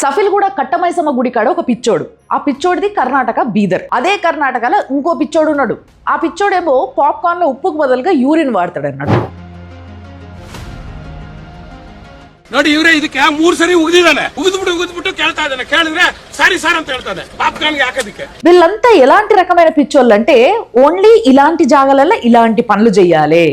సఫిల్గూడ కట్టమైసమ్మ గుడి కాడ ఒక పిచ్చోడు. ఆ పిచ్చోడిది కర్ణాటక బీదర్. అదే కర్ణాటకలో ఇంకో పిచ్చోడు ఉన్నాడు. ఆ పిచ్చోడేమో పాప్కార్న్ లో ఉప్పుకు బదులుగా యూరిన్ వాడతాడు అన్నట్టు. ನೋಡಿ ಇವ್ರೆ ಇದಕ್ಕೆ 3 ಸರಿ ಉಗಿದಿದ್ದಾನೆ. ಉಗಿದ್ಬಿಟ್ಟು ಕೇಳ್ತಾ ಇದ್ದಾನೆ. ಕೇಳಿದ್ರೆ ಸಾರಿ ಸಾರ್ ಅಂತ ಹೇಳ್ತಾನೆ ಪಾಪ್ಕಾರ್ನ್ ಹಾಕೋದಕ್ಕೆ. వీళ్ళంతా ఎలాంటి రకమైన పిచ్చోళ్ళు అంటే ఓన్లీ ఇలాంటి జాగాలలో ఇలాంటి పనులు చేయాలి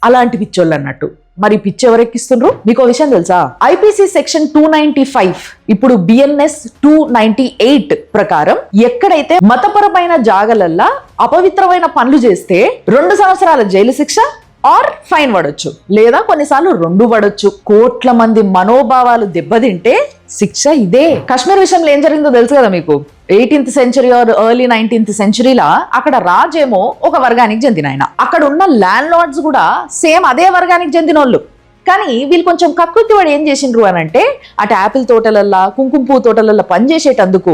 అలాంటి పిచ్చోళ్ళు అన్నట్టు. మరి పిచ్చి ఎవరెక్కిస్తుండ్రు? మీకు విషయం తెలుసా? ఐపీసీ సెక్షన్ 295 ఇప్పుడు బిఎన్ఎస్ 298 ప్రకారం ఎక్కడైతే మతపరమైన జాగలల్లా అపవిత్రమైన పనులు చేస్తే 2 సంవత్సరాల జైలు శిక్ష ఆర్ ఫైన్ పడొచ్చు, లేదా కొన్నిసార్లు 2 పడొచ్చు. కోట్ల మంది మనోభావాలు దెబ్బతింటే శిక్ష ఇదే. కాశ్మీర్ విషయంలో ఏం జరిగిందో తెలుసు కదా మీకు. 18th century or early 19th సెంచరీలా అక్కడ రాజేమో ఒక వర్గానికి చెందిన ఆయన, అక్కడ ఉన్న ల్యాండ్ లార్డ్స్ కూడా సేమ్ అదే వర్గానికి చెందిన వాళ్ళు. కానీ వీళ్ళు కొంచెం కక్కుర్తి వాడు ఏం చేసిండ్రు అని అంటే అటు యాపిల్ తోటలల్లా కుంకుమ పువ్వు తోటలల్లో పనిచేసేటందుకు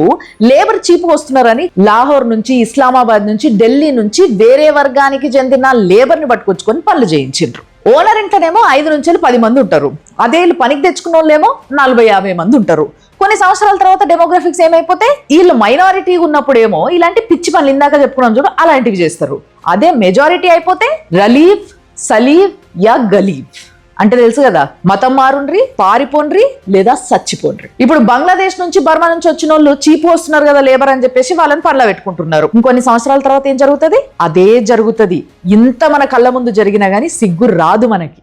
లేబర్ చీప్ వస్తున్నారని లాహోర్ నుంచి, ఇస్లామాబాద్ నుంచి, ఢిల్లీ నుంచి వేరే వర్గానికి చెందిన లేబర్ ని పట్టుకొచ్చుకొని పనులు చేయించిండ్రు. ఓనర్ ఇంట్లోనేమో 5 నుంచి 10 మంది ఉంటారు. అదే పనికి తెచ్చుకున్న వాళ్ళేమో 40-50 మంది ఉంటారు. కొన్ని సంవత్సరాల తర్వాత డెమోగ్రఫిక్స్ ఏమైపోతే వీళ్ళు మైనారిటీ ఉన్నప్పుడేమో ఇలాంటి పిచ్చి పనులు ఇందాక చెప్పుకున్నాం చూడు అలాంటివి చేస్తారు. అదే మెజారిటీ అయిపోతే రలీఫ్, సలీఫ్ యా గలీఫ్ అంటే తెలుసు కదా, మతం మారుండ్రి, పారిపోండ్రి లేదా చచ్చిపోండ్రి. ఇప్పుడు బంగ్లాదేశ్ నుంచి, బర్మా నుంచి వచ్చిన వాళ్ళు చీపు వస్తున్నారు కదా లేబర్ అని చెప్పేసి వాళ్ళని పనిలో పెట్టుకుంటున్నారు. ఇంకొన్ని సంవత్సరాల తర్వాత ఏం జరుగుతుంది? అదే జరుగుతుంది. ఇంత మన కళ్ళ ముందు జరిగినా గానీ సిగ్గు రాదు మనకి.